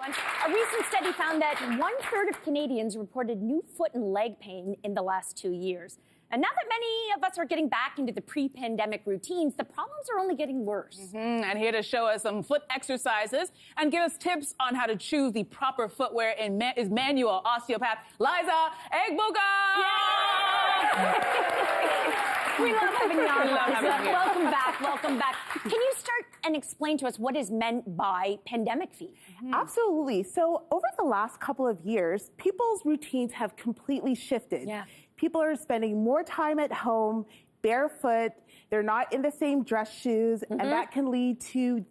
everyone. A recent study found that 1/3 of Canadians reported new foot and leg pain in the last 2 years. And now that many of us are getting back into the pre-pandemic routines, the problems are only getting worse. And here to show us some foot exercises and give us tips on how to choose the proper footwear is manual osteopath Liza Egboga. We love having you on. Love having you. Welcome back. Welcome back. Can you start and explain to us what is meant by pandemic feet? Absolutely. So over the last couple of years, people's routines have completely shifted. Yeah. People are spending more time at home, barefoot. They're not in the same dress shoes, and that can lead to,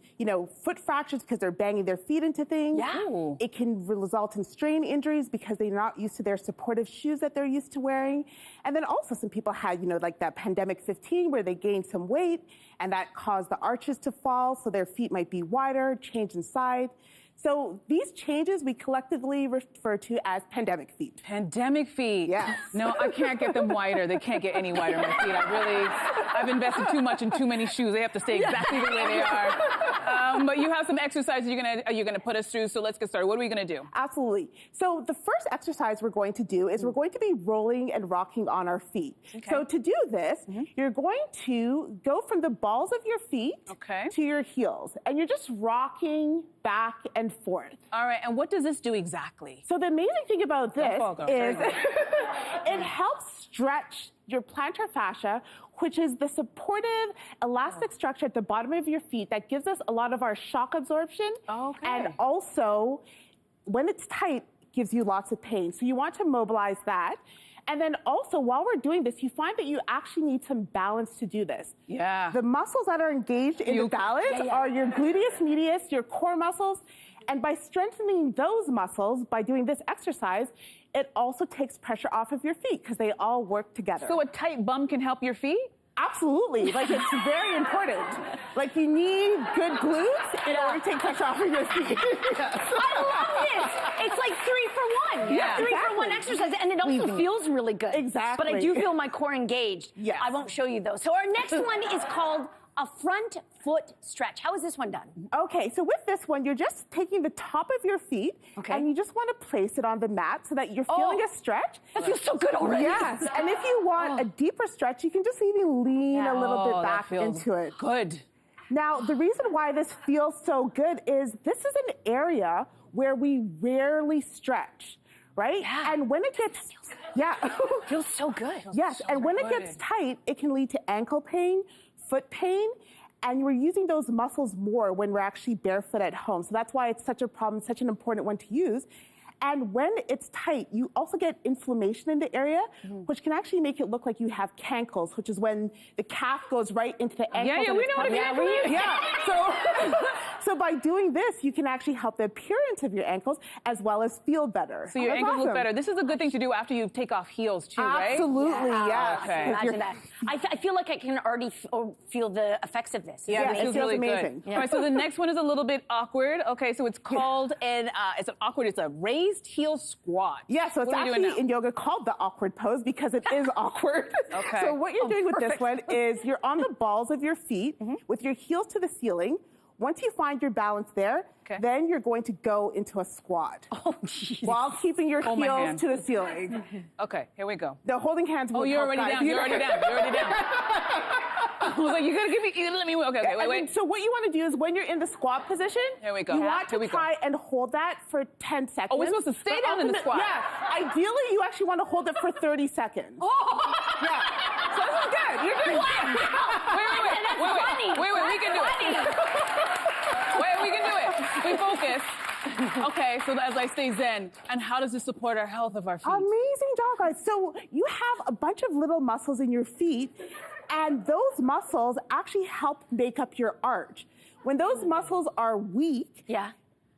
foot fractures because they're banging their feet into things. Yeah. It can result in strain injuries because they're not used to their supportive shoes that they're used to wearing. And then also some people had, like that pandemic 15 where they gained some weight and that caused the arches to fall, so their feet might be wider, change in size. So these changes we collectively refer to as pandemic feet. Pandemic feet. Yes. No, I can't get them wider. They can't get any wider, my feet. I've invested too much in too many shoes. They have to stay exactly the way they are. But you have some exercises you're gonna put us through. So let's get started. What are we gonna do? Absolutely. So the first exercise we're going to do is we're going to be rolling and rocking on our feet. Okay. So to do this, you're going to go from the balls of your feet to your heels, and you're just rocking back and forth. All right, and what does this do exactly? So the amazing thing about this is Very it helps stretch your plantar fascia, which is the supportive elastic structure at the bottom of your feet that gives us a lot of our shock absorption. Okay. And also, when it's tight, gives you lots of pain. So you want to mobilize that. And then also, while we're doing this, you find that you actually need some balance to do this. Yeah. The muscles that are engaged in the balance are your gluteus medius, your core muscles. And by strengthening those muscles, by doing this exercise, it also takes pressure off of your feet because they all work together. So a tight bum can help your feet? Absolutely. Like, it's very important. Like, you need good glutes in order to take pressure off of your feet. I love this. It's like 3 for 1. Yeah, 3 for 1 exercise, and it also feels really good. Exactly. But I do feel my core engaged. Yes. I won't show you those. So our next one is called a front foot stretch. How is this one done? Okay, so with this one, you're just taking the top of your feet, and you just want to place it on the mat so that you're feeling a stretch. That feels so good already. Yes, and if you want a deeper stretch, you can just even lean a little bit back into it. Good. Now, the reason why this feels so good is this is an area where we rarely stretch, right? Yeah. And when it gets, Feels so good. yes, and when it gets tight, it can lead to ankle pain, foot pain, and we're using those muscles more when we're actually barefoot at home. So that's why it's such a problem, such an important one to use. And when it's tight, you also get inflammation in the area, which can actually make it look like you have cankles, which is when the calf goes right into the ankle. Yeah, we know what a cankle is. So by doing this, you can actually help the appearance of your ankles as well as feel better. So your ankles look better. This is a good thing to do after you take off heels too, right? Absolutely, yes. Okay. Imagine that. I feel like I can already feel the effects of this. Yeah, this it feels feels really amazing. good. All right, so the next one is a little bit awkward. Okay, so it's called it's a raised heel squat. Yeah, so it's actually in yoga called the awkward pose because it is awkward. Okay. So what you're doing with this one is you're on the balls of your feet with your heels to the ceiling. Once you find your balance there, then you're going to go into a squat while keeping your heels to the ceiling. Okay, here we go. The holding hands will You're already down. You're already down. You're already down. I was like, you gotta let me. Okay, wait. So what you want to do is when you're in the squat position, here we go. You want to try and hold that for 10 seconds. Oh, we're supposed to stay down in the squat. Yeah. Ideally, you actually want to hold it for 30 seconds. Yeah. So this is good. You're doing Wait, we can do it. Wait, we can do it. We focus. Okay, so as I stay zen, and how does this support our health of our feet? Amazing job, guys. So you have a bunch of little muscles in your feet, and those muscles actually help make up your arch. When those muscles are weak,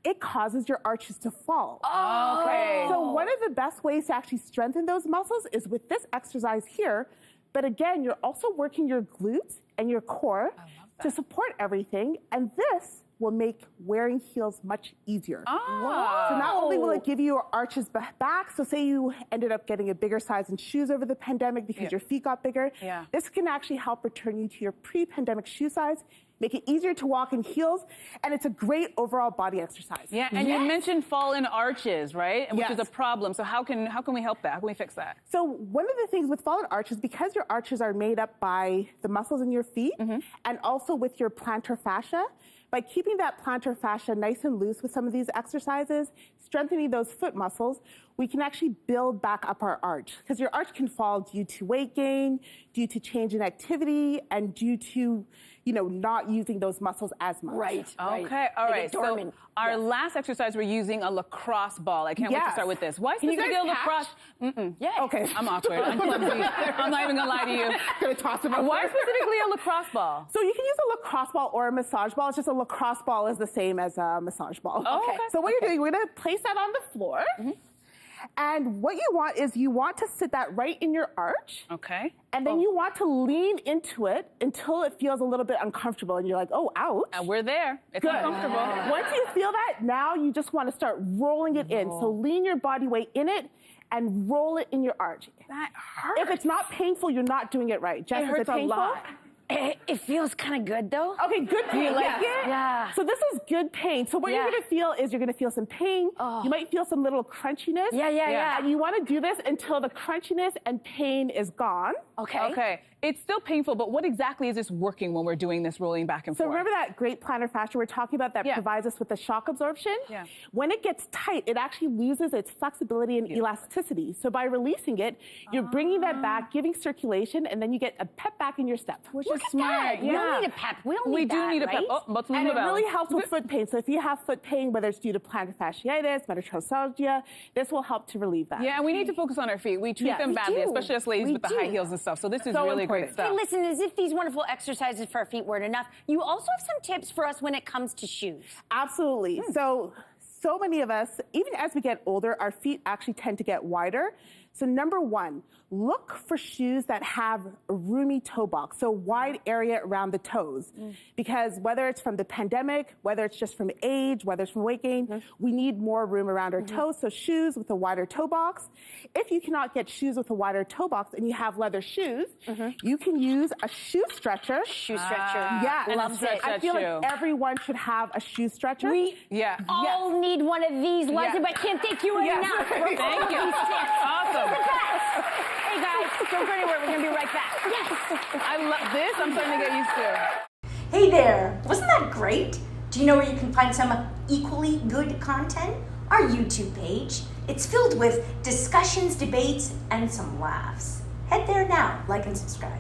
it causes your arches to fall. Oh. Okay. So one of the best ways to actually strengthen those muscles is with this exercise here. But again, you're also working your glutes and your core to support everything. And this will make wearing heels much easier. Oh. So not only will it give you your arches back, so say you ended up getting a bigger size in shoes over the pandemic because your feet got bigger, this can actually help return you to your pre-pandemic shoe size, make it easier to walk in heels, and it's a great overall body exercise. Yeah, and you mentioned fallen arches, right? Which is a problem. So how can we help that? How can we fix that? So one of the things with fallen arches, because your arches are made up by the muscles in your feet and also with your plantar fascia, by keeping that plantar fascia nice and loose with some of these exercises, strengthening those foot muscles, we can actually build back up our arch. Because your arch can fall due to weight gain, due to change in activity, and due to not using those muscles as much. Right. Okay, all right. So our last exercise, we're using a lacrosse ball. I can't wait to start with this. Why specifically a lacrosse? Yeah. Okay. I'm awkward. I'm clumsy. I'm not even gonna lie to you. Gonna toss them over. Why specifically a lacrosse ball? So you can use a lacrosse ball or a massage ball. It's just a lacrosse ball is the same as a massage ball. Oh, okay. So what you're doing, we're gonna place that on the floor. And what you want is you want to sit that right in your arch. Okay. And then you want to lean into it until it feels a little bit uncomfortable. And you're like, oh, ouch. And we're there. It's uncomfortable. Once you feel that, now you just want to start rolling it in. So lean your body weight in it and roll it in your arch. That hurts. If it's not painful, you're not doing it right. Jess, It hurts is it painful? a lot. It feels kind of good, though. Okay, good pain. You like it? Yeah. So this is good pain. So what you're going to feel is you're going to feel some pain. You might feel some little crunchiness. Yeah. And you want to do this until the crunchiness and pain is gone. Okay. It's still painful, but what exactly is this working when we're doing this rolling back and So forth? remember that great plantar fascia we're talking about that provides us with the shock absorption? Yeah. When it gets tight, it actually loses its flexibility and elasticity. So by releasing it, you're bringing that back, giving circulation, and then you get a pep back in your step. Which Look is at smart. that. We don't need a pep. We don't We need do that, need a pep. right? Oh, but And the it really bells. helps with foot pain. So if you have foot pain, whether it's due to plantar fasciitis, metatarsalogia, this will help to relieve that. Yeah, and we need to focus on our feet. We treat them badly, do. especially us ladies We with the do. high heels and stuff. So this is So really great important. stuff. Hey, listen, as if these wonderful exercises for our feet weren't enough, you also have some tips for us when it comes to shoes. Absolutely. So many of us, even as we get older, our feet actually tend to get wider. So number one, look for shoes that have a roomy toe box, so wide area around the toes. Because whether it's from the pandemic, whether it's just from age, whether it's from weight gain, we need more room around our toes. So shoes with a wider toe box. If you cannot get shoes with a wider toe box and you have leather shoes, you can use a shoe stretcher. Shoe stretcher. Yeah, and love a stretch it. I that feel shoe. like everyone should have a shoe stretcher. We all need one of these, Liza, Yes. but I can't thank you Yes. enough. Thank you. Awesome. Hey, guys, don't go anywhere. We're going to be right back. Yes. I love this. I'm starting to get used to. Hey there! Wasn't that great? Do you know where you can find some equally good content? Our YouTube page. It's filled with discussions, debates, and some laughs. Head there now, like and subscribe.